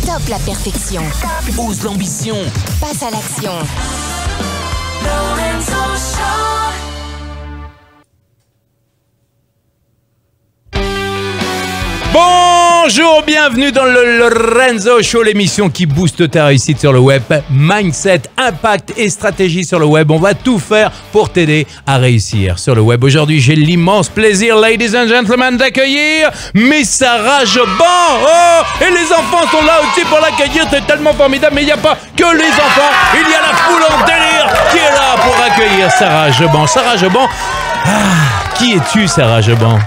Stop la perfection. Ose l'ambition. Passe à l'action. Lorenzo Show. Bonjour, bienvenue dans le Lorenzo Show, l'émission qui booste ta réussite sur le web. Mindset, impact et stratégie sur le web. On va tout faire pour t'aider à réussir sur le web. Aujourd'hui, j'ai l'immense plaisir, ladies and gentlemen, d'accueillir Miss Sarah Joban. Oh, et les enfants sont là aussi pour l'accueillir. C'est tellement formidable, mais il n'y a pas que les enfants. Il y a la foule en délire qui est là pour accueillir Sarah Joban. Sarah Joban, qui es-tu, Sarah Joban?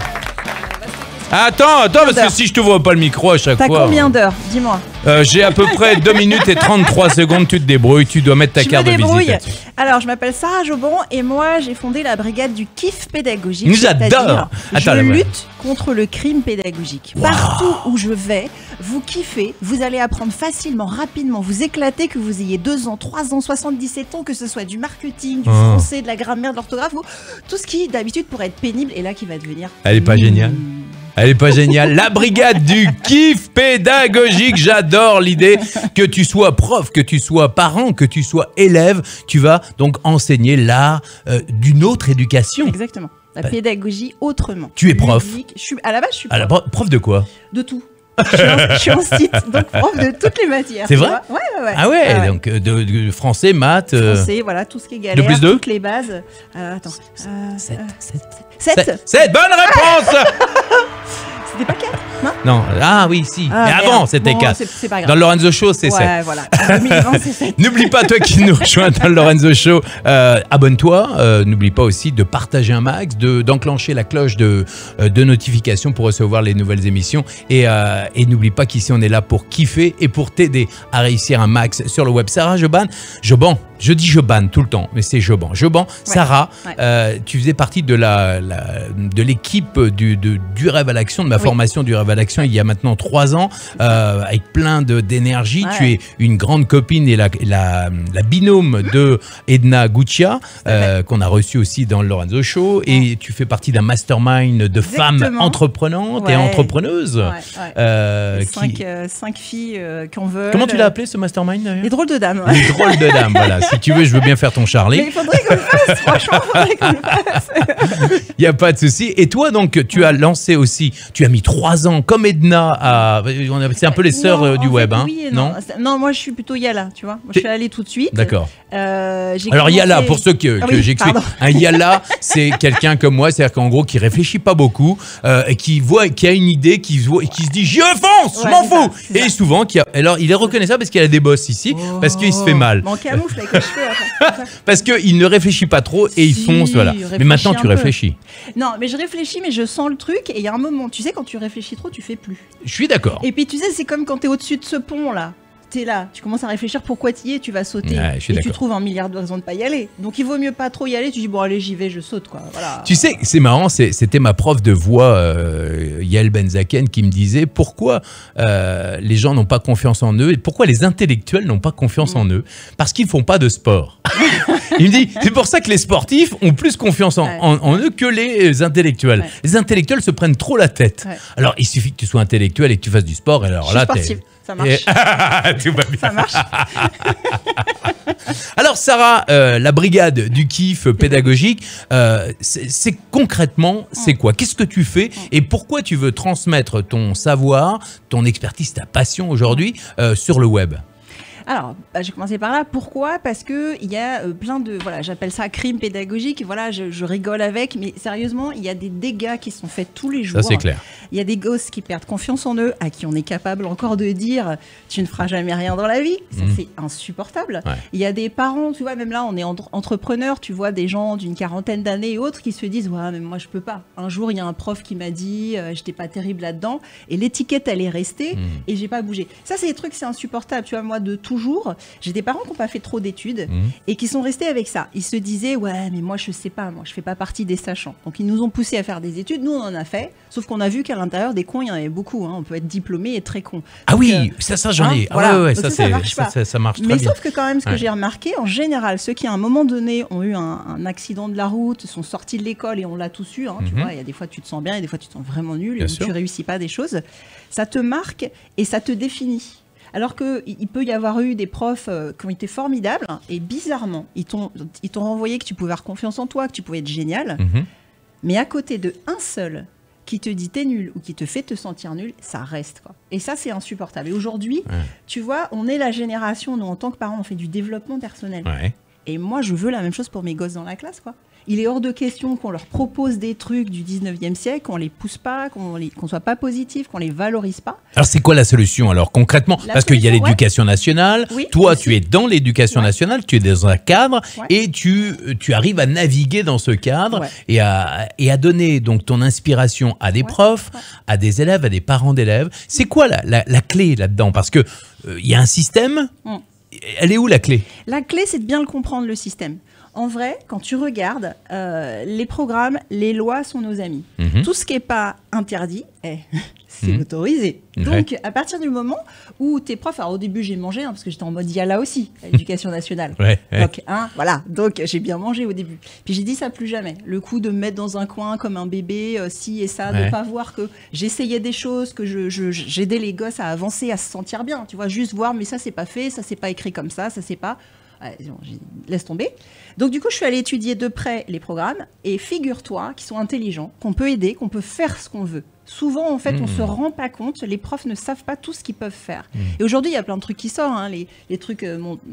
Attends, parce que si je t'ouvre pas le micro à chaque fois... T'as combien d'heures? Dis-moi. J'ai à peu près 2 minutes et 33 secondes, tu te débrouilles, tu dois mettre ta carte de visite là-dessus. Alors, je m'appelle Sarah Joban et moi, j'ai fondé la brigade du kiff pédagogique. Nous adore. Je lutte contre le crime pédagogique. Wow. Partout où je vais, vous kiffez, vous allez apprendre facilement, rapidement, vous éclatez, que vous ayez 2 ans, 3 ans, 77 ans, que ce soit du marketing, du français, de la grammaire, de l'orthographe, tout ce qui, d'habitude, pourrait être pénible, et là, qui va devenir... Elle est pas géniale? Elle est pas géniale? La brigade du kiff pédagogique. J'adore l'idée que tu sois prof, que tu sois parent, que tu sois élève. Tu vas donc enseigner l'art d'une autre éducation. Exactement. La pédagogie autrement. Tu es prof? À la base, je suis prof. Prof de quoi? De tout. Je suis en site, donc prof de toutes les matières. C'est vrai? Ouais. Ah ouais, donc de français, maths... Français, voilà, tout ce qui est galère, toutes les bases. Attends. 7, bonne réponse. C'était pas 4, non? Non, oui, si. Mais avant, c'était 4. C'est pas grave. Dans le Lorenzo Show, c'est 7. Ouais, voilà. En 2020, c'est 7. N'oublie pas, toi qui nous rejoins dans le Lorenzo Show, abonne-toi. N'oublie pas aussi de partager un max, d'enclencher la cloche de notification pour recevoir les nouvelles émissions. Et n'oublie pas qu'ici, on est là pour kiffer et pour t'aider à réussir un max sur le web. Sarah Joban, je dis Joban tout le temps, mais c'est Joban. Joban, ouais. Sarah, tu faisais partie de l'équipe du rêve à l'action, de ma formation du rêve à l'action il y a maintenant 3 ans, avec plein d'énergie. Ouais. Tu es une grande copine et la binôme de Edna Guccia, qu'on a reçue aussi dans le Lorenzo Show. Et tu fais partie d'un mastermind de femmes entreprenantes et entrepreneuses. 5 filles qu'on veut. Comment tu l'as appelé ce mastermind d'ailleurs? Les drôles de dames. Les drôles de dames, voilà. Si tu veux, je veux bien faire ton Charlie. Mais il faudrait qu'on le fasse, franchement, il faudrait qu'on le fasse. Il n'y a pas de souci. Et toi, donc, tu as lancé aussi, tu as mis 3 ans, comme Edna, c'est un peu les sœurs du web, hein? Oui, non, moi, je suis plutôt Yala, tu vois. Moi, je suis allée tout de suite. D'accord. Alors, Yala, pour ceux que j'explique, un Yala, c'est quelqu'un comme moi, c'est-à-dire qu'en gros, qui réfléchit pas beaucoup, et qui a une idée, qui se dit, je fonce, je m'en fous. Et souvent, alors, il est reconnaissable parce qu'il a des bosses ici, parce qu'il se fait mal. Mon camoufle avec les cheveux. Parce qu'il ne réfléchit pas trop et il fonce, voilà. Mais maintenant, tu réfléchis. Non, mais je réfléchis, mais je sens le truc. Et il y a un moment, tu sais, quand tu réfléchis trop, tu fais plus. Je suis d'accord. Et puis, tu sais, c'est comme quand t'es au-dessus de ce pont-là. T'es là, tu commences à réfléchir pourquoi t'y es, tu vas sauter. Et tu trouves 1 milliard de raisons de pas y aller. Donc il vaut mieux pas trop y aller, tu dis bon allez j'y vais, je saute quoi. Voilà. Tu sais, c'est marrant, c'était ma prof de voix, Yael Benzaken, qui me disait pourquoi les gens n'ont pas confiance en eux et pourquoi les intellectuels n'ont pas confiance en eux. Parce qu'ils font pas de sport. Il me dit, c'est pour ça que les sportifs ont plus confiance en eux que les intellectuels. Ouais. Les intellectuels se prennent trop la tête. Ouais. Alors il suffit que tu sois intellectuel et que tu fasses du sport, et alors là t'es... Ça marche. Tout va bien. Ça marche. Alors Sarah, la brigade du kiff pédagogique, c'est concrètement, c'est quoi? Qu'est-ce que tu fais et pourquoi tu veux transmettre ton savoir, ton expertise, ta passion aujourd'hui sur le web? Alors, j'ai commencé par là. Pourquoi? Parce que il y a plein de... Voilà, j'appelle ça crime pédagogique. Voilà, je rigole avec. Mais sérieusement, il y a des dégâts qui sont faits tous les jours. Ça, c'est clair. Il y a des gosses qui perdent confiance en eux, à qui on est capable encore de dire « tu ne feras jamais rien dans la vie ». Ça, c'est insupportable. Ouais. Il y a des parents, tu vois, même là, on est entrepreneurs. Tu vois des gens d'une 40aine d'années et autres qui se disent « ouais, mais moi, je peux pas ». Un jour, il y a un prof qui m'a dit « j'étais pas terrible là-dedans ». Et l'étiquette, elle est restée et j'ai pas bougé. Ça, c'est des trucs, c'est insupportable. Tu vois, moi, de toujours, j'ai des parents qui n'ont pas fait trop d'études et qui sont restés avec ça. Ils se disaient, ouais, mais moi, je sais pas, moi, je fais pas partie des sachants. Donc, ils nous ont poussés à faire des études. Nous, on en a fait. Sauf qu'on a vu qu'à l'intérieur des cons, il y en avait beaucoup. Hein. On peut être diplômé et très con. Ah donc, oui, ça j'en ai. Voilà. Ouais, ça marche pas. Ça marche très mais bien. Sauf que quand même, ce que j'ai remarqué, en général, ceux qui à un moment donné ont eu un accident de la route, sont sortis de l'école et on l'a tous eu. Hein, tu vois, il y a des fois, tu te sens bien et des fois, tu te sens vraiment nul et tu réussis pas des choses. Ça te marque et ça te définit. Alors qu'il peut y avoir eu des profs qui ont été formidables et bizarrement, ils t'ont renvoyé que tu pouvais avoir confiance en toi, que tu pouvais être génial. Mais à côté de un seul qui te dit t'es nul ou qui te fait te sentir nul, ça reste, quoi. Et ça, c'est insupportable. Et aujourd'hui, tu vois, on est la génération, nous, en tant que parents, on fait du développement personnel. Et moi, je veux la même chose pour mes gosses dans la classe, quoi. Il est hors de question qu'on leur propose des trucs du 19e siècle, qu'on les pousse pas, qu'on soit pas positif, qu'on les valorise pas. Alors, c'est quoi la solution, alors, concrètement? Parce qu'il y a l'éducation nationale. Toi, aussi. Tu es dans l'éducation nationale, tu es dans un cadre et tu arrives à naviguer dans ce cadre et à donner donc ton inspiration à des profs, à des élèves, à des parents d'élèves. C'est quoi la clé là-dedans? Parce que il y a un système. Elle est où la clé? La clé, c'est de bien le comprendre, le système. En vrai, quand tu regardes, les programmes, les lois sont nos amis. Tout ce qui n'est pas interdit, c'est autorisé. Donc, à partir du moment où tes profs... Alors, au début, j'ai mangé, parce que j'étais en mode, il y a là aussi, l'éducation nationale. Donc, voilà. Donc, j'ai bien mangé au début. Puis, j'ai dit ça plus jamais. Le coup de me mettre dans un coin comme un bébé, ci et ça, de ne pas voir que j'essayais des choses, que j'aidais les gosses à avancer, à se sentir bien. Tu vois, juste voir, mais ça, c'est pas fait, ça, c'est pas écrit comme ça c'est pas... laisse tomber. Donc du coup, je suis allée étudier de près les programmes et figure-toi qu'ils sont intelligents, qu'on peut aider, qu'on peut faire ce qu'on veut. Souvent, en fait, on ne se rend pas compte, les profs ne savent pas tout ce qu'ils peuvent faire. Et aujourd'hui, il y a plein de trucs qui sortent, les trucs,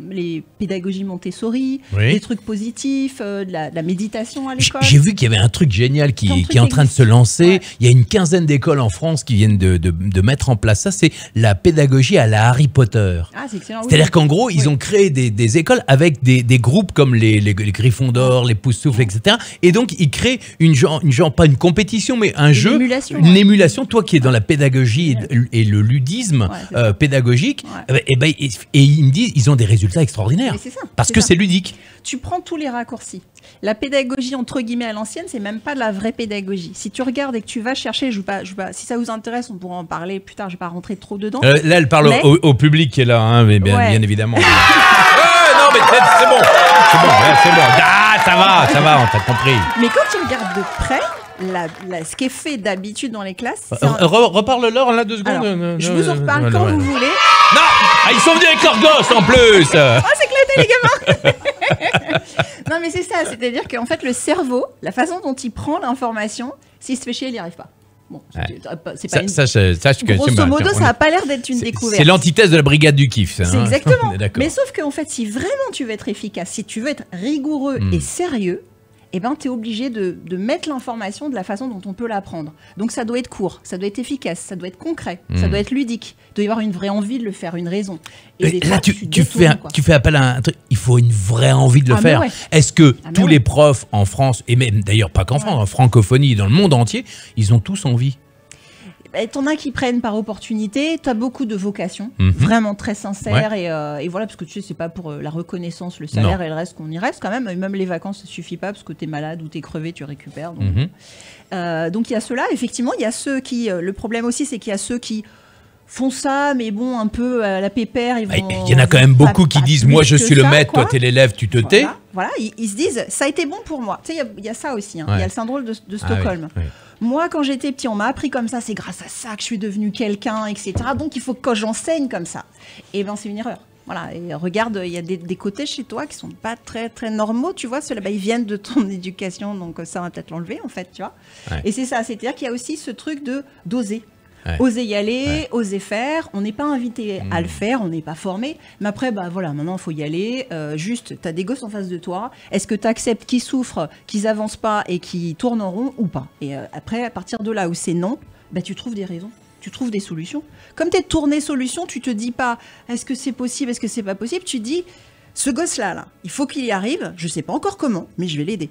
les pédagogies Montessori, les trucs positifs, de la méditation à l'école. J'ai vu qu'il y avait un truc génial qui est en train de se lancer. Il y a une quinzaine d'écoles en France qui viennent de mettre en place ça. C'est la pédagogie à la Harry Potter. C'est excellent. C'est-à-dire qu'en gros, ils ont créé des écoles avec des groupes comme les Griffons d'Or, les Poussoufles, etc. Et donc, ils créent pas une compétition, mais un jeu, une émulation. Toi qui es dans la pédagogie et le ludisme pédagogique, et ils me disent ils ont des résultats extraordinaires. Parce que c'est ludique. Tu prends tous les raccourcis. La pédagogie, entre guillemets, à l'ancienne, c'est même pas de la vraie pédagogie. Si tu regardes et que tu vas chercher, si ça vous intéresse, on pourra en parler plus tard, je vais pas rentrer trop dedans. Là, elle parle au public qui est là, hein, mais bien évidemment. Non, mais c'est bon. C'est bon. Ça va, on t'a compris. Mais quand tu regardes de près, ce qui est fait d'habitude dans les classes... Reparle-leur là 2 secondes. Alors, je vous en reparle quand vous voulez. Non, ils sont venus avec leurs gosses en plus. C'est éclaté les gamins. Non mais c'est ça, c'est-à-dire qu'en fait le cerveau, la façon dont il prend l'information, s'il se fait chier, il n'y arrive pas. Bon, c'est pas grosso modo, ça n'a pas l'air d'être une découverte. C'est l'antithèse de la brigade du kiff. C'est exactement. Mais sauf qu'en fait, si vraiment tu veux être efficace, si tu veux être rigoureux et sérieux, tu es obligé de mettre l'information de la façon dont on peut l'apprendre. Donc ça doit être court, ça doit être efficace, ça doit être concret, ça doit être ludique. Il doit y avoir une vraie envie de le faire, une raison. Et là, tu fais appel à un truc, il faut une vraie envie de le faire. Est-ce que tous les profs en France, et même d'ailleurs pas qu'en France, en francophonie, dans le monde entier, ils ont tous envie? T'en as qui prennent par opportunité, t'as beaucoup de vocations, vraiment très sincères, et voilà, parce que tu sais, c'est pas pour la reconnaissance, le salaire et le reste qu'on y reste quand même, et même les vacances, ça suffit pas, parce que t'es malade ou t'es crevé, tu récupères. Donc il y a ceux-là, effectivement, il y a ceux qui, le problème aussi, c'est qu'il y a ceux qui font ça, mais bon, un peu à la pépère. Il y en a quand même beaucoup qui disent, moi je suis le maître, toi t'es l'élève, tu te tais. Voilà, ils se disent, ça a été bon pour moi. Tu sais, il y a ça aussi, il y a le syndrome de Stockholm. Moi, quand j'étais petit, on m'a appris comme ça, c'est grâce à ça que je suis devenue quelqu'un, etc. Donc, il faut que j'enseigne comme ça. Et c'est une erreur. Voilà, et regarde, il y a des côtés chez toi qui sont pas très, très normaux, tu vois. Ceux-là, ils viennent de ton éducation, donc ça, on va peut-être l'enlever, en fait, tu vois. Et c'est ça, c'est-à-dire qu'il y a aussi ce truc d'oser. Oser y aller, oser faire. On n'est pas invité à le faire, on n'est pas formé. Mais après, voilà, maintenant, il faut y aller. Juste, tu as des gosses en face de toi. Est-ce que tu acceptes qu'ils souffrent, qu'ils avancent pas et qu'ils tournent en rond ou pas? Et après, à partir de là où c'est non, tu trouves des raisons. Tu trouves des solutions. Comme tu es tourné solution, tu te dis pas est-ce que c'est possible, est-ce que c'est pas possible. Tu dis ce gosse-là, il faut qu'il y arrive. Je sais pas encore comment, mais je vais l'aider.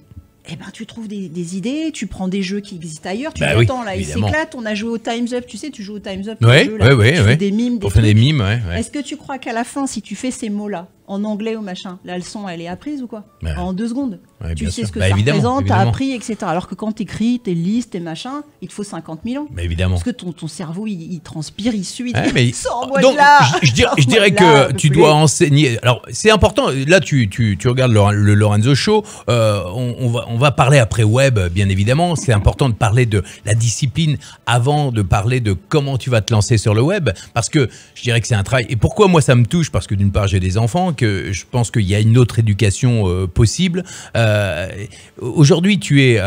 Tu trouves des idées, tu prends des jeux qui existent ailleurs, tu dis attends là, il s'éclate, on a joué au Time's Up, tu sais, tu joues au Time's Up, tu fais des mimes, des trucs. Des mimes, Est-ce que tu crois qu'à la fin, si tu fais ces mots-là, en anglais ou machin. La leçon, elle est apprise ou quoi? Ouais. En 2 secondes. Ouais, Tu sais sûr. ce que ça évidemment, représente, t'as évidemment. appris, etc. Alors que quand t'écris, tes listes, tes machins, il te faut 50 000 ans. Mais évidemment. Parce que ton cerveau, il transpire, il sue, il Ouais, dit mais- sors-moi donc, de là. je dirais que tu dois enseigner. Alors, c'est important. Là, tu regardes le Lorenzo Show. On va parler après web, bien évidemment. C'est important de parler de la discipline avant de parler de comment tu vas te lancer sur le web. Parce que je dirais que c'est un travail. Et pourquoi moi ça me touche? Parce que d'une part, j'ai des enfants, que je pense qu'il y a une autre éducation possible. Aujourd'hui, tu es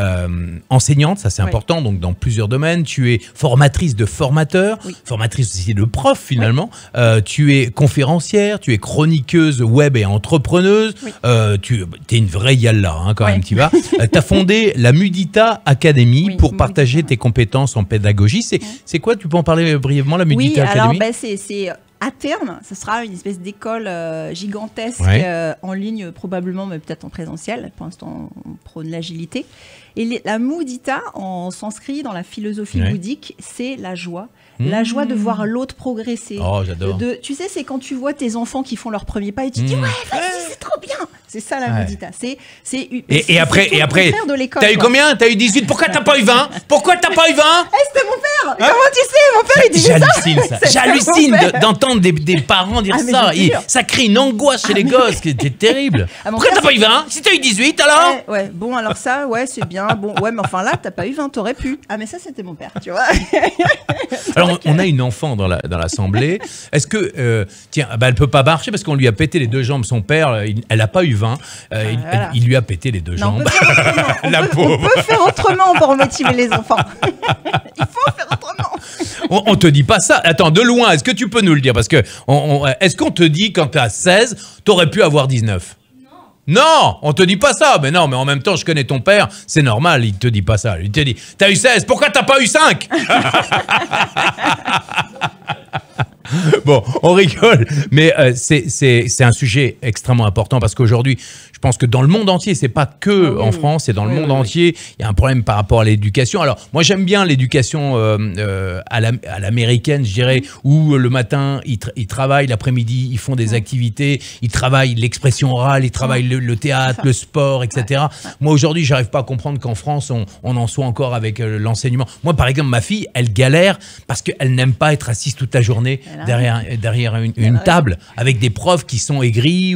enseignante, ça c'est important, donc dans plusieurs domaines. Tu es formatrice de formateurs, formatrice aussi de profs finalement. Tu es conférencière, tu es chroniqueuse web et entrepreneuse. Tu es une vraie yalla hein, quand même, tu vas. Tu as fondé la Mudita Academy pour partager tes compétences en pédagogie. C'est quoi? Tu peux en parler brièvement, la Mudita Academy? Alors, c'est à terme, ce sera une espèce d'école gigantesque en ligne probablement, mais peut-être en présentiel. Pour l'instant, on prône l'agilité. Et la mudita, en sanskrit, dans la philosophie bouddhique, c'est la joie. La joie de voir l'autre progresser. Oh, j'adore. Tu sais, c'est quand tu vois tes enfants qui font leur premier pas et tu te dis ouais, vas-y, c'est trop bien. C'est ça la mudita. Et après, t'as eu combien? T'as eu 18. Pourquoi t'as pas eu 20? Pourquoi t'as pas eu 20? C'était mon père. Comment tu sais? Mon père, il disait ça. J'hallucine d'entendre des parents dire ça. Ça crée une angoisse chez les gosses qui était terrible. Pourquoi t'as pas eu 20? Si t'as eu 18, alors? Ouais, bon, alors ça, ouais, c'est bien. Bon, ouais, mais enfin là, t'as pas eu 20, t'aurais pu. Ah, mais ça, c'était mon père, tu vois. Alors, on a une enfant dans l'assemblée. Est-ce que, tiens, elle peut pas marcher parce qu'on lui a pété les 2 jambes. Son père, elle a pas eu 20. Voilà. Il lui a pété les 2 jambes. La On pauvre. peut faire autrement pour motiver les enfants. Il faut faire autrement. On te dit pas ça. Attends, de loin, est-ce que tu peux nous le dire? Parce que, est-ce qu'on te dit quand t'as 16, t'aurais pu avoir 19? Non, on te dit pas ça. Mais non, mais en même temps, je connais ton père, c'est normal, il te dit pas ça. Il te dit, t'as eu 16, pourquoi t'as pas eu 5? Bon, on rigole, mais c'est un sujet extrêmement important parce qu'aujourd'hui, je pense que dans le monde entier, c'est pas que en France, c'est dans le monde entier. Il y a un problème par rapport à l'éducation. Alors, moi, j'aime bien l'éducation à l'américaine, je dirais, où le matin, ils travaillent, l'après-midi, ils font des activités, ils travaillent l'expression orale, ils travaillent le théâtre, le sport, etc. Moi, aujourd'hui, j'arrive pas à comprendre qu'en France, on en soit encore avec l'enseignement. Moi, par exemple, ma fille, elle galère parce qu'elle n'aime pas être assise toute la journée derrière une table avec des profs qui sont aigris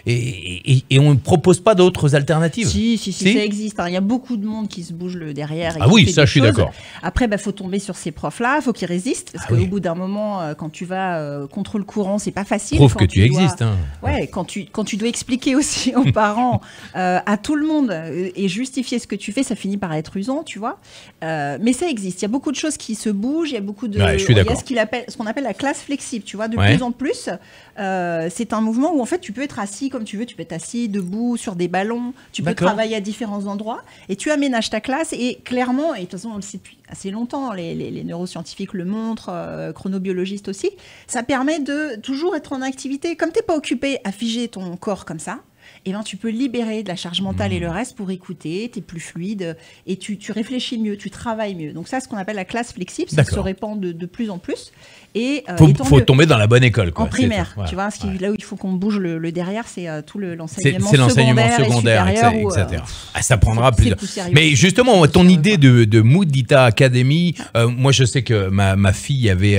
et on ne propose pas d'autres alternatives. Si, ça existe. Il y a beaucoup de monde qui se bouge le derrière. Ah oui, ça, je suis d'accord. Après, faut tomber sur ces profs-là, il faut qu'ils résistent. Parce qu'au bout d'un moment, quand tu vas contre le courant, c'est pas facile. Prouve que tu existes. Hein. Ouais, quand tu dois expliquer aussi aux parents, à tout le monde, et justifier ce que tu fais, ça finit par être usant, tu vois. Mais ça existe. Il y a beaucoup de choses qui se bougent. Il y a beaucoup de. Ouais, je suis d'accord. Il y a ce qu'on appelle la classe flexible, tu vois. De plus en plus, c'est un mouvement où en fait tu peux être assis comme tu veux. Tu peux être assis, debout, sur des ballons. Tu peux travailler à différents endroits et tu aménages ta classe. Et clairement, et de toute façon on le sait depuis assez longtemps, les neuroscientifiques le montrent, chronobiologistes aussi, ça permet de toujours être en activité. Comme t'es pas occupé à figer ton corps comme ça, eh ben, tu peux libérer de la charge mentale et le reste pour écouter, tu es plus fluide et tu réfléchis mieux, tu travailles mieux. Donc ça, ce qu'on appelle la classe flexible, ça se répand de plus en plus. Et faut tomber dans la bonne école. Quoi. En primaire, tu vois, là où il faut qu'on bouge le derrière, c'est tout l'enseignement secondaire, etc. Ça prendra plus. Mais justement, ton idée de Mudita Academy, moi je sais que ma fille avait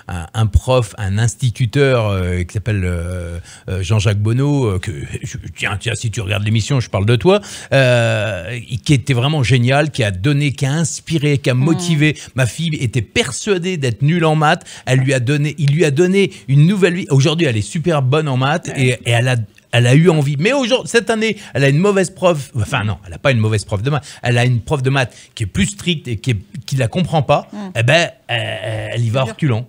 un prof, un instituteur qui s'appelle Jean-Jacques Bonneau, que tiens, si tu regardes l'émission, je parle de toi, qui était vraiment génial, qui a inspiré, qui a motivé. Ma fille était persuadée d'être nulle en maths. Il lui a donné une nouvelle vie. Aujourd'hui, elle est super bonne en maths et elle a eu envie. Mais cette année, elle a une mauvaise prof. Enfin non, elle n'a pas une mauvaise prof de maths. Elle a une prof de maths qui est plus stricte et qui la comprend pas. Eh ben, elle y va reculant.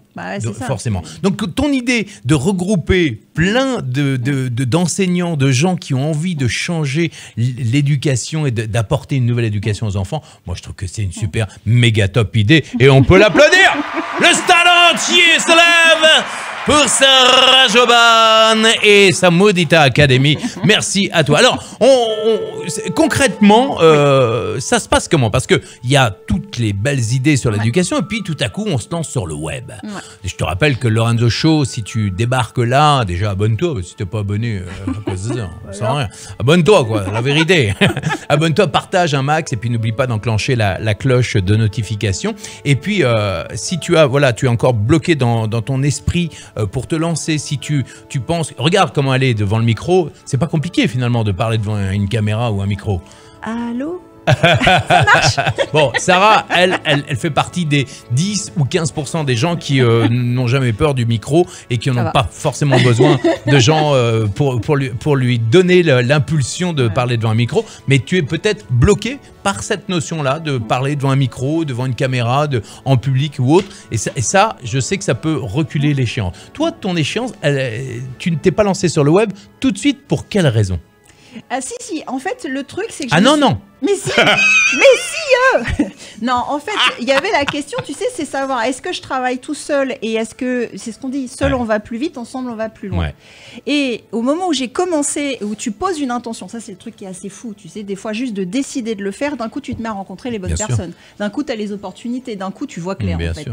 Forcément. Donc ton idée de regrouper plein d'enseignants, de gens qui ont envie de changer l'éducation et d'apporter une nouvelle éducation aux enfants, moi je trouve que c'est une super méga top idée et on peut l'applaudir. Le stade entier se lève pour Sarah Joban et sa Maudita Academy. Merci à toi. Alors, concrètement, ça se passe comment? Parce qu'il y a toutes les belles idées sur l'éducation et puis tout à coup, on se lance sur le web. Je te rappelle que Lorenzo Show, si tu débarques là, déjà abonne-toi, si tu n'es pas abonné, à cause de ça, on sent rien. Abonne-toi, quoi, la vérité. Abonne-toi, partage un max et puis n'oublie pas d'enclencher la cloche de notification. Et puis, si tu es encore bloqué dans ton esprit pour te lancer, si tu penses, regarde comment elle est devant le micro, c'est pas compliqué finalement de parler devant une caméra ou un micro. Allô? Ça marche. Bon, Sarah, elle fait partie des 10 ou 15% des gens qui n'ont jamais peur du micro et qui n'ont pas forcément besoin de gens pour lui donner l'impulsion de parler devant un micro. Mais tu es peut-être bloqué par cette notion-là de parler devant un micro, devant une caméra, en public ou autre. Et ça, je sais que ça peut reculer l'échéance. Toi, ton échéance, tu ne t'es pas lancé sur le web tout de suite pour quelle raison? Ah si, en fait, le truc, c'est que... Ah non. Mais si Non, en fait, il y avait la question, tu sais, c'est savoir, est-ce que je travaille tout seul et est-ce que, c'est ce qu'on dit, seul on va plus vite, ensemble on va plus loin. Et au moment où j'ai commencé, où tu poses une intention, ça c'est le truc qui est assez fou, tu sais, des fois juste de décider de le faire, d'un coup tu te mets à rencontrer les bonnes personnes, d'un coup tu as les opportunités, d'un coup tu vois clair en fait.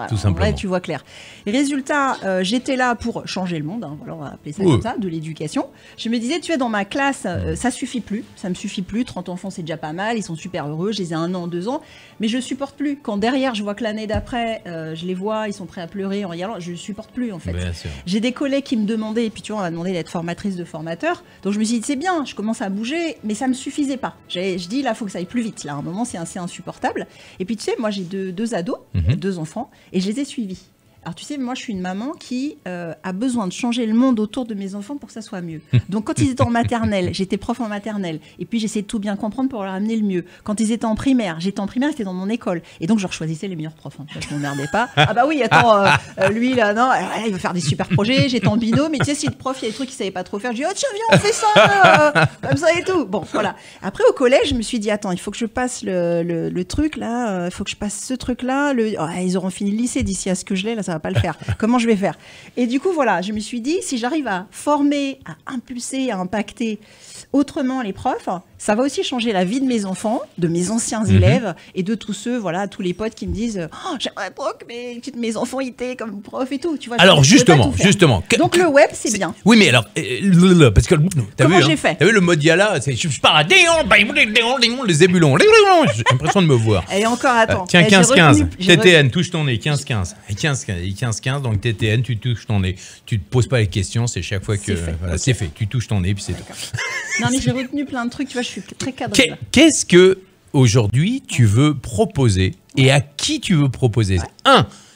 Tout simplement. En vrai, tu vois clair. Et résultat, j'étais là pour changer le monde, voilà, on va appeler ça comme ça, de l'éducation. Je me disais, tu vois, dans ma classe, ça suffit plus, ça me suffit plus, 30 enfants c'est déjà pas mal, ils sont super heureux, je les ai 1 an, 2 ans, mais je supporte plus. Quand derrière, je vois que l'année d'après, je les vois, ils sont prêts à pleurer en y allant, je supporte plus en fait. J'ai des collègues qui me demandaient, et puis tu vois, on m'a demandé d'être formatrice de formateur, donc je me suis dit, c'est bien, je commence à bouger, mais ça me suffisait pas. Je dis, là, il faut que ça aille plus vite. Là, à un moment, c'est assez insupportable. Et puis tu sais, moi, j'ai deux ados, 2 enfants, et je les ai suivis. Alors tu sais, moi je suis une maman qui a besoin de changer le monde autour de mes enfants pour que ça soit mieux. Donc quand ils étaient en maternelle, j'étais prof en maternelle, et puis j'essayais de tout bien comprendre pour leur amener le mieux. Quand ils étaient en primaire, j'étais dans mon école, et donc je leur choisissais les meilleurs profs. Je m'emmerdais pas. Ah bah oui, attends, lui là, non, alors, là, il va faire des super projets, j'étais en binôme, mais tu sais, si le prof, il y a des trucs qu'il savait pas trop faire, je dis, oh tiens, viens, on fait ça, comme ça et tout. Bon, voilà. Après au collège, je me suis dit, attends, il faut que je passe le truc là, il faut que je passe ce truc là. Ils auront fini le lycée d'ici à ce que je l'ai, là, ça va pas le faire. Comment je vais faire? Et du coup, voilà, je me suis dit, si j'arrive à former, à impulser, à impacter autrement les profs, ça va aussi changer la vie de mes enfants, de mes anciens élèves et de tous ceux, voilà, tous les potes qui me disent oh, j'aimerais trop que mes enfants étaient comme prof et tout. Tu vois, alors justement. Donc le web, c'est bien. Oui, mais alors, parce que comment j'ai fait? T'as vu le mode Yala, je pars à les zébulons, j'ai l'impression de me voir. Et encore, attends. Tiens, 15-15, TTN, touche ton nez, 15-15. 15-15, donc TTN, tu touches ton nez. Tu te poses pas les questions, c'est chaque fois que... Voilà, c'est fait, tu touches ton nez, puis c'est tout. Non, mais j'ai retenu plein de trucs, tu vois, je suis très cadrée. Qu'est-ce que, aujourd'hui, tu veux proposer et à qui tu veux proposer?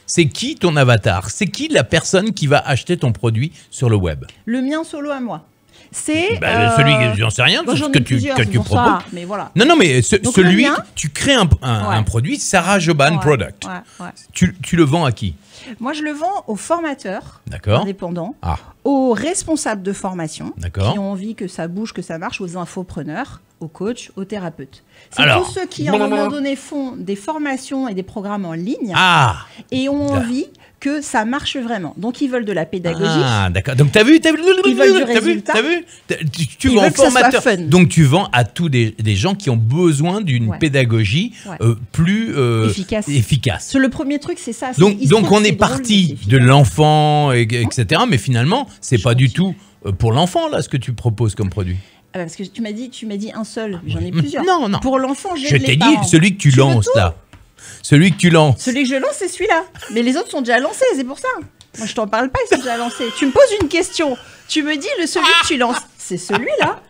C'est qui ton avatar? C'est qui la personne qui va acheter ton produit sur le web? Le mien solo à moi. C'est celui, j'en sais rien, bon, que tu proposes. Ça, mais voilà. Non, mais celui, tu crées un produit, Sarah Joban Product. Tu le vends à qui? Moi, je le vends aux formateurs indépendants, aux responsables de formation qui ont envie que ça bouge, que ça marche, aux infopreneurs, aux coachs, aux thérapeutes. C'est tous ceux qui, à un moment donné, font des formations et des programmes en ligne et ont envie que ça marche vraiment. Donc, ils veulent de la pédagogie. Ah, d'accord. Donc, t'as vu ils veulent du résultat. Tu vends formateur. Donc, tu vends à tous des gens qui ont besoin d'une pédagogie plus efficace. Le premier truc, c'est ça. Donc on est parti de l'enfant, etc. Mais finalement, c'est pas du tout pour l'enfant, là, ce que tu proposes comme produit. Ah bah parce que tu m'as dit un seul. J'en ai plusieurs. Non. Pour l'enfant, je t'ai dit celui que tu lances, là. Celui que tu lances. Celui que je lance, c'est celui-là. Mais les autres sont déjà lancés, c'est pour ça. Moi, je t'en parle pas, ils sont déjà lancés. Tu me poses une question. Tu me dis, celui que tu lances, c'est celui-là.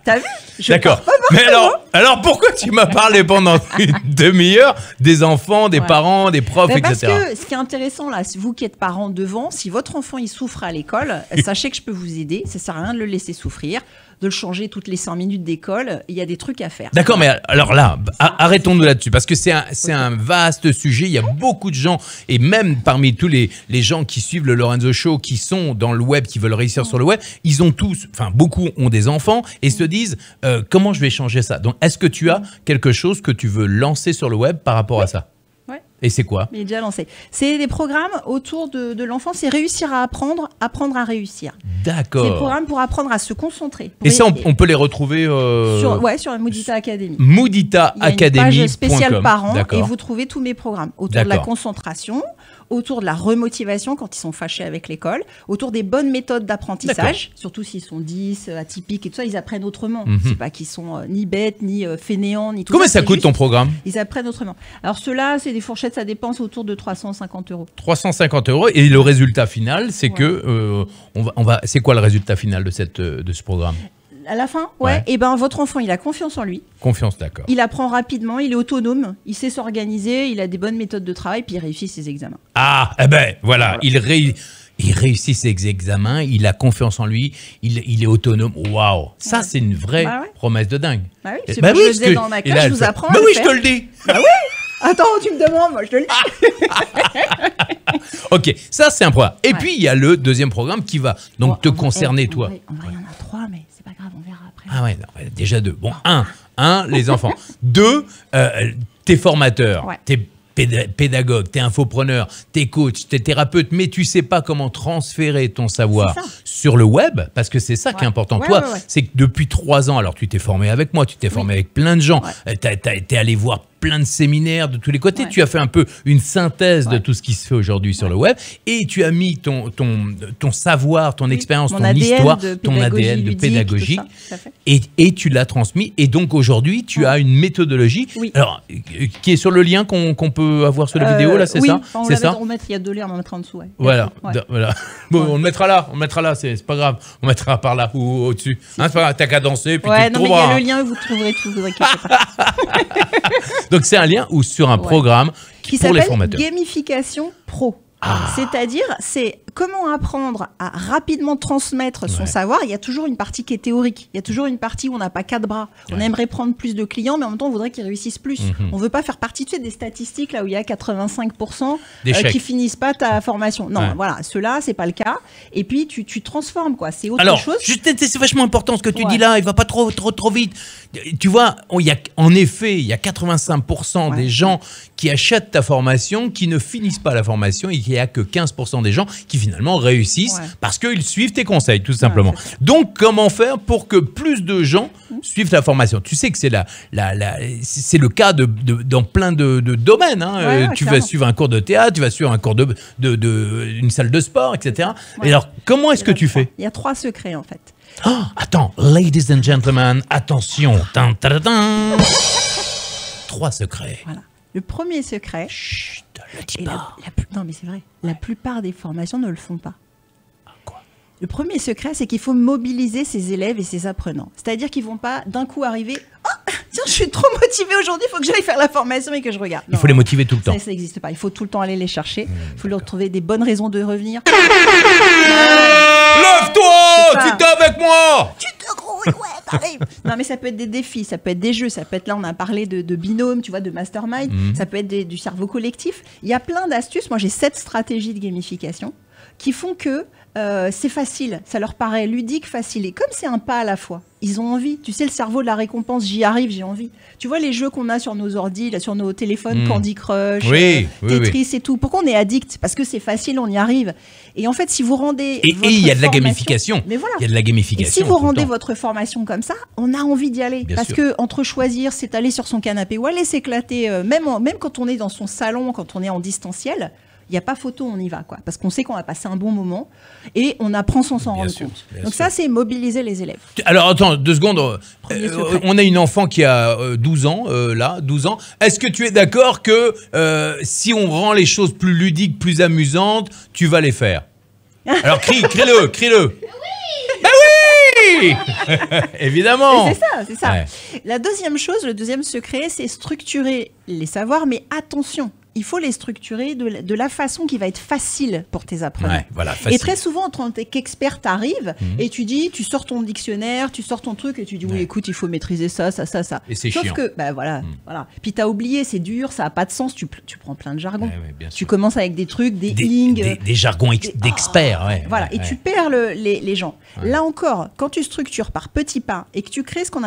T'as vu? D'accord. Mais alors, pourquoi tu m'as parlé pendant une demi-heure des enfants, des parents, des profs, etc. Parce que ce qui est intéressant, là, vous qui êtes parents devant, si votre enfant il souffre à l'école, sachez que je peux vous aider. Ça sert à rien de le laisser souffrir, de le changer toutes les 5 minutes d'école. Il y a des trucs à faire. D'accord, mais alors là, arrêtons-nous là-dessus, parce que c'est un vaste sujet. Il y a beaucoup de gens, et même parmi tous les gens qui suivent le Lorenzo Show, qui sont dans le web, qui veulent réussir sur le web, ils ont tous, enfin beaucoup ont des enfants et se disent comment je vais changer ça. Donc, est-ce que tu as quelque chose que tu veux lancer sur le web par rapport à ça? Ouais. Et c'est quoi? Il est déjà lancé. C'est des programmes autour de l'enfant, c'est réussir à apprendre à réussir. D'accord. C'est des programmes pour apprendre à se concentrer. Et ça, on peut les retrouver sur la Mudita Academy. Mudita Academy. Il y a une page spéciale parents et D'accord. vous trouvez tous mes programmes autour de la concentration, autour de la remotivation quand ils sont fâchés avec l'école, autour des bonnes méthodes d'apprentissage, surtout s'ils sont 10, atypiques et tout ça, ils apprennent autrement. C'est pas qu'ils sont ni bêtes, ni fainéants, ni tout ça. Combien ça coûte ton programme? Ils apprennent autrement. Alors ceux-là, c'est des fourchettes, ça dépense autour de 350 €. 350 € et le résultat final, c'est que c'est quoi le résultat final de ce programme? À la fin, ouais. Et ben votre enfant, il a confiance en lui. Confiance, d'accord. Il apprend rapidement, il est autonome, il sait s'organiser, il a des bonnes méthodes de travail, puis il réussit ses examens. Ah, eh ben voilà. Il réussit ses examens, il a confiance en lui, il est autonome. Waouh, ça c'est une vraie promesse de dingue. Bah oui, c'est ce que je faisais dans ma classe, je vous apprends. Bah oui, je te le dis. Bah oui. Attends, tu me demandes, moi je te le dis. Ok, ça c'est un programme. Et puis il y a le deuxième programme qui va donc te concerner toi. En vrai, il y en a 3, mais c'est pas grave, on verra après. Ah ouais, non, déjà 2. Bon, un, les enfants. 2, t'es formateur, t'es pédagogue, t'es infopreneur, t'es coach, t'es thérapeute, mais tu sais pas comment transférer ton savoir sur le web, parce que c'est ça qui est important. Toi, c'est que depuis 3 ans, alors tu t'es formé avec moi, tu t'es formé avec plein de gens, t'es allé voir plein de séminaires de tous les côtés, tu as fait un peu une synthèse de tout ce qui se fait aujourd'hui sur le web, et tu as mis ton savoir, ton expérience, ton histoire, ton ADN de pédagogie, et tu l'as transmis, et donc aujourd'hui, tu as une méthodologie, alors, qui est sur le lien qu'on peut avoir sur la vidéo, là, c'est ça? C'est ça. Il y a 2 liens, on va mettre en dessous. Voilà. Bon, on le mettra là, c'est pas grave, on mettra par là ou au-dessus. C'est pas grave, t'as qu'à danser, puis tu non, mais il y a le lien, vous trouverez tout, vous inquiétez pas. Donc c'est un lien ou sur un programme qui pour les s'appelle formateurs. Gamification Pro. C'est-à-dire, c'est comment apprendre à rapidement transmettre son savoir. Il y a toujours une partie qui est théorique. Il y a toujours une partie où on n'a pas 4 bras. On aimerait prendre plus de clients, mais en même temps, on voudrait qu'ils réussissent plus. On ne veut pas faire partie des statistiques là où il y a 85% qui finissent pas ta formation. Non, voilà, ceux-là, c'est pas le cas. Et puis, tu transformes, quoi. C'est autre chose. C'est vachement important ce que tu dis là. Il va pas trop vite. Tu vois, en effet, il y a 85% des gens qui achètent ta formation qui ne finissent pas la formation, et il n'y a que 15% des gens qui finalement réussissent parce qu'ils suivent tes conseils, tout simplement. Donc, comment faire pour que plus de gens suivent la formation? Tu sais que c'est c'est le cas dans plein de domaines. Tu vas suivre un cours de théâtre, tu vas suivre un cours une salle de sport, etc. Et alors, comment est-ce que tu fais? Il y a 3 secrets, en fait. Oh, attends, ladies and gentlemen, attention. 3 secrets. Voilà. Le premier secret. Chut, le dis pas. Non, mais c'est vrai. La plupart des formations ne le font pas. Quoi? Le premier secret, c'est qu'il faut mobiliser ses élèves et ses apprenants. C'est-à-dire qu'ils ne vont pas d'un coup arriver. Oh, tiens, je suis trop motivée aujourd'hui, il faut que j'aille faire la formation et que je regarde. Il faut les motiver tout le temps. Ça n'existe pas. Il faut tout le temps aller les chercher. Il faut leur trouver des bonnes raisons de revenir. Lève-toi! Tu t'es avec moi! Tu te grouilles, t'arrives. Non, mais ça peut être des défis, ça peut être des jeux, ça peut être, là, on a parlé de binôme, tu vois, de mastermind, ça peut être du cerveau collectif. Il y a plein d'astuces. Moi, j'ai 7 stratégies de gamification qui font que c'est facile, ça leur paraît ludique, facile. Et comme c'est un pas à la fois, ils ont envie. Tu sais, le cerveau de la récompense, j'y arrive, j'ai envie. Tu vois les jeux qu'on a sur nos ordis, là, sur nos téléphones, Candy Crush, Tetris et tout. Pourquoi on est addict? Parce que c'est facile, on y arrive. Et en fait, si vous rendez et il y a de la gamification. Mais voilà. Il y a de la gamification. Et si vous rendez votre formation comme ça, on a envie d'y aller. Parce que entre choisir, s'étaler sur son canapé ou aller s'éclater, même quand on est dans son salon, quand on est en distanciel, il n'y a pas photo, on y va, quoi. Parce qu'on sait qu'on va passer un bon moment et on apprend sans s'en rendre compte. Donc ça, c'est mobiliser les élèves. Alors, attends, 2 secondes. On a une enfant qui a 12 ans, là, 12 ans. Est-ce que tu es d'accord que si on rend les choses plus ludiques, plus amusantes, tu vas les faire? Alors, crie-le. Ben oui. Évidemment. C'est ça. Ouais. La deuxième chose, le deuxième secret, c'est structurer les savoirs, mais attention. Il faut les structurer de la façon qui va être facile pour tes apprenants. Ouais, voilà, facile. Et très souvent, en tant qu'expert, t'arrives et tu sors ton dictionnaire, tu sors ton truc et tu dis oui, écoute, il faut maîtriser ça. Et c'est chiant. Sauf que, voilà. Puis t'as oublié, c'est dur, ça n'a pas de sens, tu prends plein de jargons. Tu commences avec des trucs, des jargons d'experts. Voilà, et tu perds les gens. Ouais. Là encore, quand tu structures par petits pas et que tu crées ce que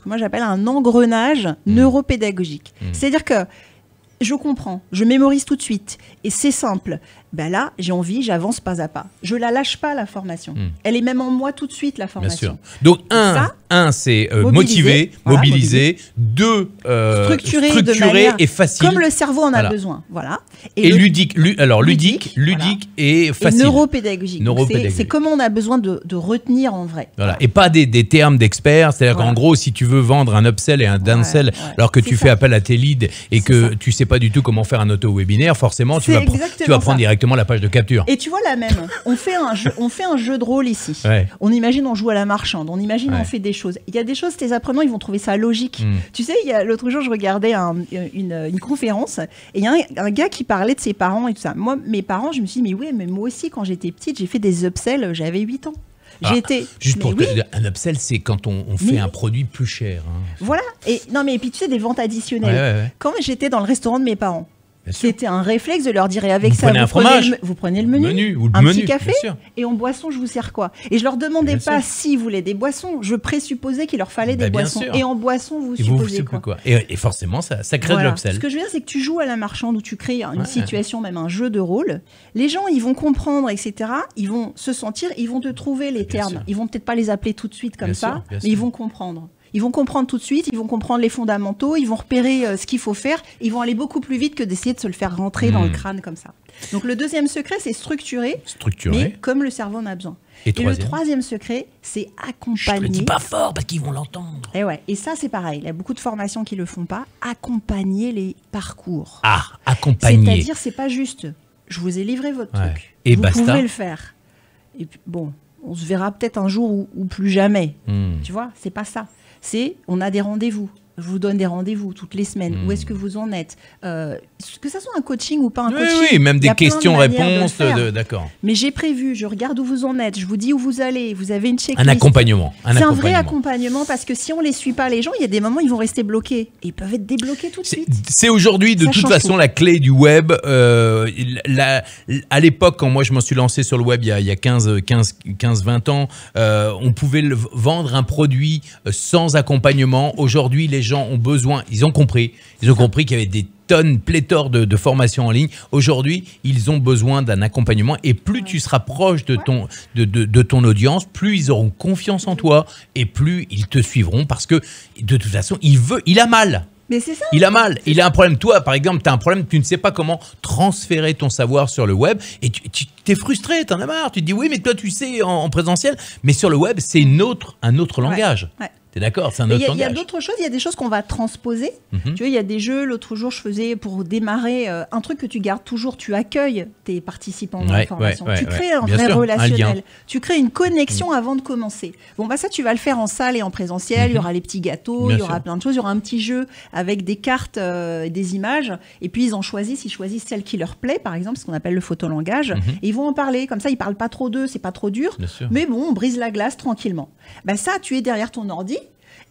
moi j'appelle un engrenage neuropédagogique. C'est-à-dire que je comprends, je mémorise tout de suite et c'est simple. Ben là, j'ai envie, j'avance pas à pas. Je la lâche pas, la formation. Elle est même en moi tout de suite, la formation. Bien sûr. Donc, un c'est motiver, mobiliser. Deux, structurer de manière et facile. Comme le cerveau en a besoin. Voilà. Et ludique. Alors, ludique et facile. Et neuropédagogique. C'est comment on a besoin de retenir en vrai. Voilà. Et pas des termes d'experts. C'est-à-dire qu'en gros, si tu veux vendre un upsell et un downsell, alors que tu fais appel à tes leads et que tu sais pas du tout comment faire un auto-webinaire, forcément, tu vas prendre directement la page de capture. Et tu vois là même, on fait un jeu de rôle ici. On imagine on joue à la marchande, on imagine on fait des choses. Il y a des choses, tes apprenants, ils vont trouver ça logique. Tu sais, l'autre jour, je regardais une conférence et il y a un gars qui parlait de ses parents et tout ça. Moi, mes parents, je me suis dit, mais oui, mais moi aussi, quand j'étais petite, j'ai fait des upsells, j'avais 8 ans. Juste pour un upsell, c'est quand on fait un produit plus cher. Voilà. Et puis tu sais, des ventes additionnelles. Quand j'étais dans le restaurant de mes parents, c'était un réflexe de leur dire, et avec ça, vous prenez le menu, ou le petit café, et en boisson, je vous sers quoi? Et je leur demandais pas s'ils voulaient des boissons, je présupposais qu'il leur fallait des boissons. Et en boisson, vous supposez quoi? Et forcément, ça crée de l'upsell. Ce que je veux dire, c'est que tu joues à la marchande, où tu crées une situation, même un jeu de rôle. Les gens, ils vont comprendre, etc. Ils vont se sentir, ils vont te trouver les termes. Ils vont peut-être pas les appeler tout de suite comme ça, mais ils vont comprendre. Ils vont comprendre tout de suite, ils vont comprendre les fondamentaux, ils vont repérer ce qu'il faut faire, ils vont aller beaucoup plus vite que d'essayer de se le faire rentrer dans le crâne comme ça. Donc le deuxième secret, c'est structurer, mais comme le cerveau en a besoin. Et le troisième secret, c'est accompagner. Je le dis pas fort parce qu'ils vont l'entendre. Et ça, c'est pareil. Il y a beaucoup de formations qui le font pas. Accompagner les parcours. Accompagner. C'est-à-dire, c'est pas juste. Je vous ai livré votre truc. Et vous basta. pouvez le faire. Et puis, bon, on se verra peut-être un jour ou plus jamais. Tu vois, c'est pas ça. On a des rendez-vous. Je vous donne des rendez-vous toutes les semaines. Où est-ce que vous en êtes? Que ça soit un coaching ou pas un coaching. Oui, même des questions-réponses. D'accord. Mais j'ai prévu, je regarde où vous en êtes, je vous dis où vous allez, vous avez une checklist. Un accompagnement. C'est un vrai accompagnement parce que si on ne les suit pas, les gens, il y a des moments, ils vont rester bloqués. Et ils peuvent être débloqués tout de suite. C'est aujourd'hui, de toute façon, la clé du web. À l'époque, quand moi je m'en suis lancé sur le web il y a 15-20 ans, on pouvait vendre un produit sans accompagnement. Aujourd'hui, les gens ont besoin, ils ont compris qu'il y avait des pléthore de formations en ligne. Aujourd'hui, ils ont besoin d'un accompagnement et plus tu seras proche de ton audience, plus ils auront confiance en toi et plus ils te suivront parce que de toute façon, il a mal. Mais c'est ça. Il a mal, il a un problème. Toi, par exemple, tu as un problème, tu ne sais pas comment transférer ton savoir sur le web et tu t'es frustré, tu en as marre. Tu te dis oui, mais toi, tu sais en présentiel, mais sur le web, c'est un autre langage. T'es d'accord? C'est un autre langage. Il y a d'autres choses, il y a des choses qu'on va transposer. Tu vois, il y a des jeux, l'autre jour, je faisais pour démarrer un truc que tu gardes toujours, tu accueilles tes participants dans la formation. Tu crées un vrai relationnel. Tu crées une connexion avant de commencer. Bon, bah ça, tu vas le faire en salle et en présentiel. Il y aura les petits gâteaux, il y aura plein de choses. Il y aura un petit jeu avec des cartes, des images. Et puis, ils choisissent celle qui leur plaît, par exemple, ce qu'on appelle le photolangage. Et ils vont en parler. Comme ça, ils parlent pas trop d'eux, c'est pas trop dur. Mais bon, on brise la glace tranquillement. Bah ça, tu es derrière ton ordi.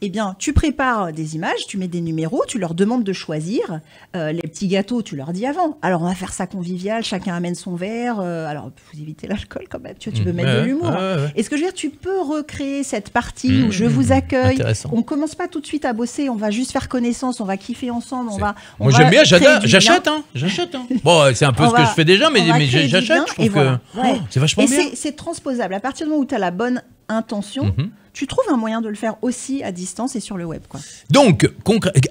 Eh bien, tu prépares des images, tu mets des numéros, tu leur demandes de choisir. Les petits gâteaux, tu leur dis avant. Alors, on va faire ça convivial, chacun amène son verre. Alors, vous évitez l'alcool quand même, tu peux mettre de l'humour. Et ce que je veux dire, tu peux recréer cette partie où je vous accueille. On ne commence pas tout de suite à bosser, on va juste faire connaissance, on va kiffer ensemble. Moi, j'aime bien, j'achète. Bon, c'est un peu ce que je fais déjà, mais j'achète. Je trouve que c'est vachement bien. Et c'est transposable. À partir du moment où tu as la bonne intention, tu trouves un moyen de le faire aussi à distance et sur le web, quoi. Donc,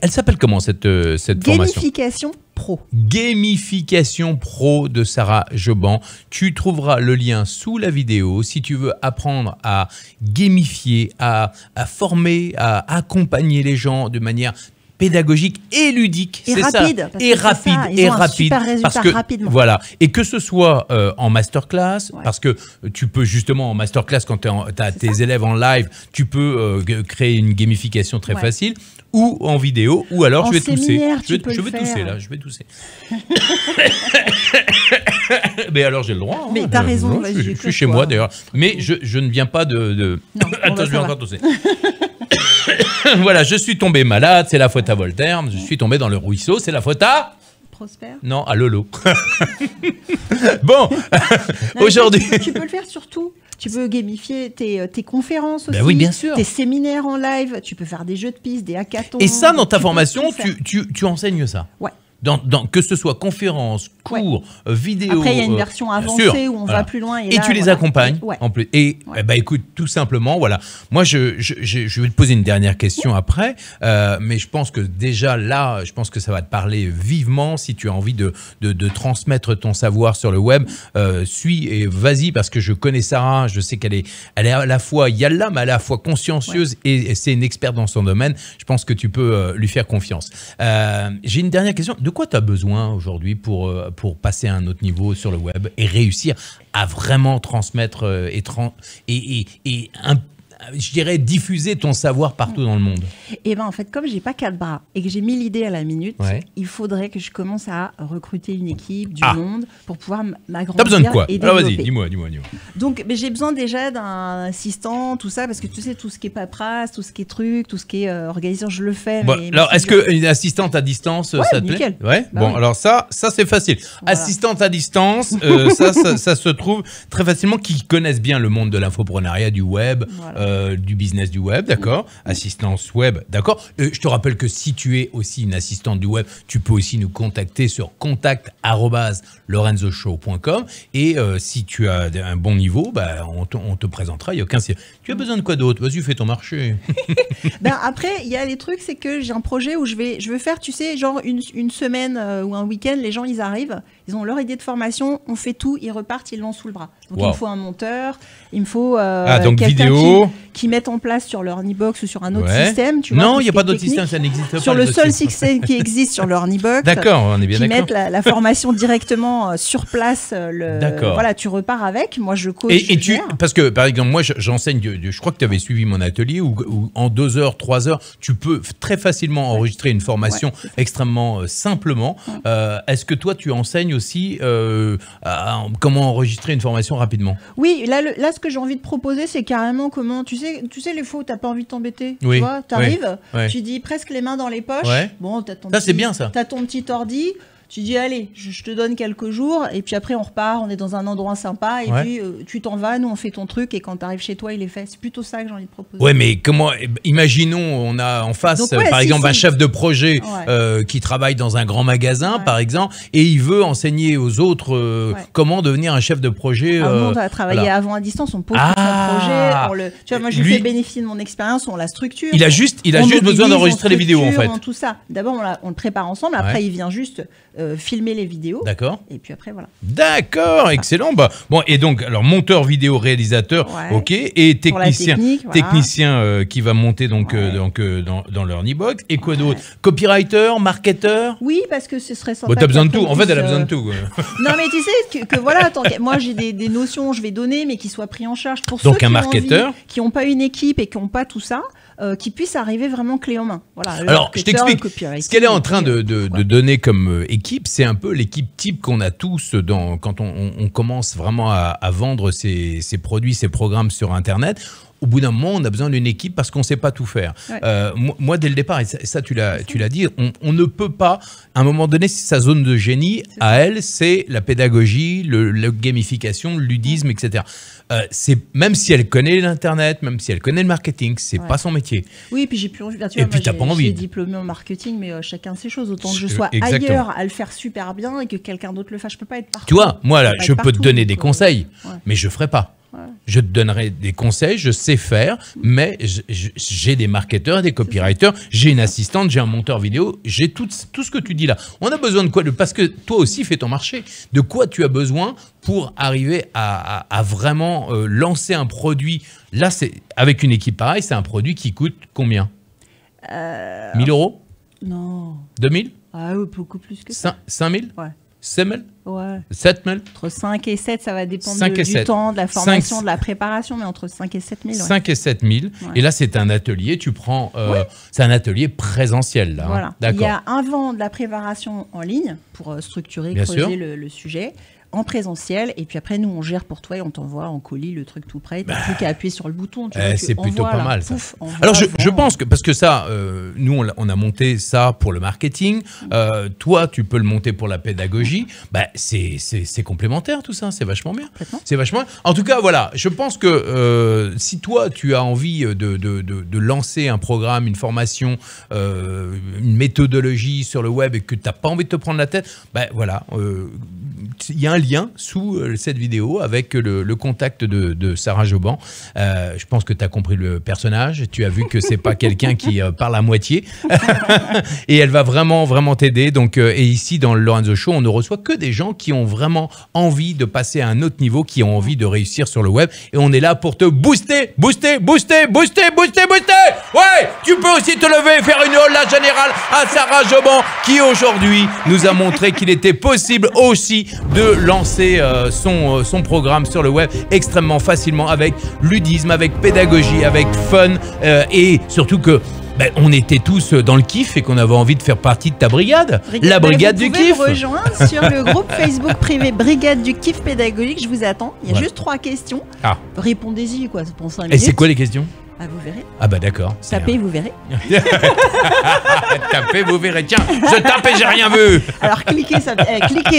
elle s'appelle comment cette formation? Gamification Pro. Gamification Pro de Sarah Joban. Tu trouveras le lien sous la vidéo si tu veux apprendre à gamifier, à former, à accompagner les gens de manière pédagogique et ludique, c'est rapide, ça. Et rapide, et rapide, parce que rapidement. Voilà, et que ce soit en masterclass, parce que tu peux justement en masterclass quand tu as tes élèves en live, tu peux créer une gamification très facile, ou en vidéo, ou alors je vais tousser. Je vais tousser. Mais alors j'ai le droit. Mais t'as raison. Je suis chez moi d'ailleurs, mais je ne viens pas de... Non, attends, je vais encore tousser. Voilà, je suis tombé malade, c'est la faute à Voltaire. Je suis tombé dans le ruisseau, c'est la faute à... Prosper. Non, à Lolo. Bon, aujourd'hui... Tu peux le faire surtout. Tu peux gamifier tes conférences aussi, oui, bien sûr. Tes séminaires en live. Tu peux faire des jeux de piste, des hackathons. Et ça, dans ta formation, tu enseignes ça? Ouais. que ce soit conférence, cours, vidéo. Après, il y a une version avancée où on va plus loin. Et là, tu les accompagnes en plus. Et écoute, tout simplement, voilà. Moi, je vais te poser une dernière question après, mais je pense que déjà là, je pense que ça va te parler vivement si tu as envie de transmettre ton savoir sur le web. Suis et vas-y, parce que je connais Sarah, je sais qu'elle est à la fois yalla, mais à la fois consciencieuse et c'est une experte dans son domaine. Je pense que tu peux lui faire confiance. J'ai une dernière question. De quoi tu as besoin aujourd'hui pour passer à un autre niveau sur le web et réussir à vraiment transmettre je dirais diffuser ton savoir partout dans le monde? Et ben en fait, comme j'ai pas 4 bras et que j'ai 1000 idées à la minute, il faudrait que je commence à recruter une équipe, du monde, pour pouvoir m'agrandir. T'as besoin de quoi? Et alors vas-y, dis-moi. Donc j'ai besoin déjà d'un assistant, tout ça, parce que tu sais, tout ce qui est paperasse, tout ce qui est truc, tout ce qui est organisation, je le fais. Bon, alors est-ce qu'une assistante à distance, ça te plaît? Ouais. Bah bon, alors ça c'est facile. Voilà. Assistante à distance, ça se trouve très facilement, qui connaissent bien le monde de l'infopreneuriat, du web. Voilà. Du business du web, d'accord. Assistance web, d'accord. Je te rappelle que si tu es aussi une assistante du web, tu peux aussi nous contacter sur contact@lorenzoshow.com et si tu as un bon niveau, on te présentera, il n'y a aucun... Tu as besoin de quoi d'autre? Vas-y, fais ton marché. Après, il y a les trucs, c'est que j'ai un projet où je veux faire, tu sais, genre une semaine ou un week-end, les gens, ils arrivent, ils ont leur idée de formation, on fait tout, ils repartent, ils l'ont sous le bras. Donc il me faut un monteur, il me faut quelqu'un vidéo... qui mettent en place sur leur Nibox ou sur un autre système. Tu vois, non, il n'y a pas d'autre système, ça n'existe pas. Sur le seul système qui existe sur leur Nibox. D'accord, on est bien d'accord. Qui mettent la formation directement sur place. Voilà, tu repars avec. Moi, je coach. Parce que, par exemple, moi, j'enseigne, je crois que tu avais suivi mon atelier où en 2 heures, 3 heures, tu peux très facilement enregistrer une formation extrêmement simplement. Est-ce que toi, tu enseignes aussi comment enregistrer une formation rapidement? Oui, là, ce que j'ai envie de proposer, c'est carrément comment, tu sais les fois où t'as pas envie de t'embêter, tu vois, t'arrives, tu dis presque les mains dans les poches, bon, c'est bien ça. T'as ton petit ordi, tu dis allez, je te donne quelques jours et puis après on repart, on est dans un endroit sympa et puis tu t'en vas, nous on fait ton truc et quand t'arrives chez toi il est fait. C'est plutôt ça que j'ai envie de proposer. Ouais, mais comment, imaginons on a en face par exemple un chef de projet qui travaille dans un grand magasin par exemple et il veut enseigner aux autres comment devenir un chef de projet. Nous on a travaillé avant à distance, on pose tout son projet, tu vois, moi je lui fais bénéficier de mon expérience, on la structure. Il a juste besoin d'enregistrer les vidéos en fait. Tout ça. D'abord on le prépare ensemble, après il vient juste filmer les vidéos. D'accord. Et puis après, voilà. D'accord, excellent. Bon, et donc, alors, monteur vidéo, réalisateur, ok, et technicien, qui va monter donc, dans leur Nibox. Et quoi d'autre? Copywriter, marketeur? Oui, parce que ce serait sympa. T'as besoin de tout. En fait, elle a besoin de tout. Non, mais tu sais que voilà, moi, j'ai des notions, je vais donner, mais qui soient pris en charge pour donc, ceux un marketeur qui n'ont pas une équipe et qui n'ont pas tout ça. Qui puissent arriver vraiment clé en main. Voilà, alors, je t'explique. Ce qu'elle est en train de donner comme équipe, c'est un peu l'équipe type qu'on a tous quand on commence vraiment à vendre ses produits, ses programmes sur Internet. Au bout d'un moment, on a besoin d'une équipe parce qu'on ne sait pas tout faire. Moi, dès le départ, et ça tu l'as dit, on ne peut pas, à un moment donné, sa zone de génie, à elle, c'est la pédagogie, la gamification, le ludisme, etc. Même si elle connaît l'Internet, même si elle connaît le marketing, c'est pas son métier. Oui, et puis j'ai plus envie. Et puis t'as pas envie. J'ai diplômé en marketing, mais chacun ses choses. Autant que je sois ailleurs à le faire super bien et que quelqu'un d'autre le fasse. Je peux pas être partout. Tu vois, moi là, je peux te donner des conseils, mais je ferai pas. Je te donnerai des conseils, je sais faire, mais j'ai des marketeurs et des copywriters, j'ai une assistante, j'ai un monteur vidéo, j'ai tout ce que tu dis là. On a besoin de quoi? Parce que toi aussi, fais ton marché. De quoi tu as besoin pour arriver à vraiment lancer un produit? Là, avec une équipe pareille, c'est un produit qui coûte combien? 1000 €? Non. 2000? Ah oui, beaucoup plus que ça. 5000? Ouais. 7 000? Ouais. 7 000? Entre 5 et 7, ça va dépendre du temps, de la formation, de la préparation, mais entre 5 et 7 000. 5 et 7 000. Et là, c'est un atelier, tu prends... c'est un atelier présentiel, là. Voilà. D'accord. Il y a avant de la préparation en ligne, pour structurer, creuser le sujet. en présentiel. Et puis après, nous, on gère pour toi et on t'envoie en colis le truc tout prêt. T'as plus qu'à appuyer sur le bouton. C'est plutôt pas mal, ça. Pouf, alors, je pense que, parce que ça, nous, on a monté ça pour le marketing. Toi, tu peux le monter pour la pédagogie. C'est complémentaire, tout ça. C'est vachement bien. C'est vachement bien. En tout cas, voilà, je pense que si toi, tu as envie de lancer un programme, une formation, une méthodologie sur le web et que tu n'as pas envie de te prendre la tête, voilà, il y a un lien sous cette vidéo avec le contact de Sarah Joban. Je pense que tu as compris le personnage. Tu as vu que c'est pas quelqu'un qui parle à moitié. Et elle va vraiment, vraiment t'aider. Donc, et ici, dans le Lorenzo Show, on ne reçoit que des gens qui ont vraiment envie de passer à un autre niveau, qui ont envie de réussir sur le web. Et on est là pour te booster. Ouais, tu peux aussi te lever et faire une hola générale à Sarah Joban, qui aujourd'hui nous a montré qu'il était possible aussi de lancer son programme sur le web extrêmement facilement, avec ludisme, avec pédagogie, avec fun, et surtout que on était tous dans le kiff et qu'on avait envie de faire partie de ta brigade, la brigade du kiff. Vous pouvez me rejoindre sur le groupe Facebook privé Brigade du kiff pédagogique. Je vous attends. Il y a juste 3 questions. Répondez-y, quoi, pour 5 minutes. Et c'est quoi les questions? Vous verrez. D'accord. Tapez, vous verrez. Tapez, vous verrez. Tiens, je tape et j'ai rien vu. Alors cliquez,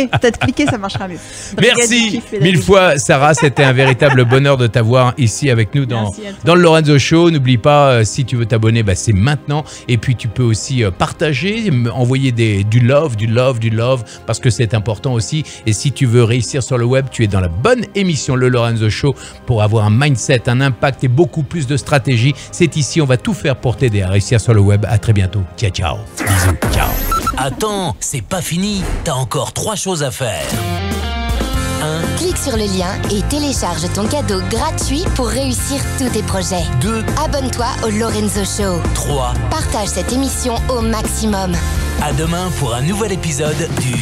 peut-être cliquez, ça marchera mieux. Merci mille fois, Sarah. C'était un véritable bonheur de t'avoir ici avec nous dans le Lorenzo Show. N'oublie pas, si tu veux t'abonner, c'est maintenant. Et puis tu peux aussi partager, envoyer du love, parce que c'est important aussi. Et si tu veux réussir sur le web, tu es dans la bonne émission, le Lorenzo Show, pour avoir un mindset, un impact et beaucoup plus de stratégie. C'est ici, on va tout faire pour t'aider à réussir sur le web. À très bientôt. Ciao, ciao. Bisous. Ciao. Attends, c'est pas fini. T'as encore 3 choses à faire. 1. Clique sur le lien et télécharge ton cadeau gratuit pour réussir tous tes projets. 2. Abonne-toi au Lorenzo Show. 3. Partage cette émission au maximum. À demain pour un nouvel épisode du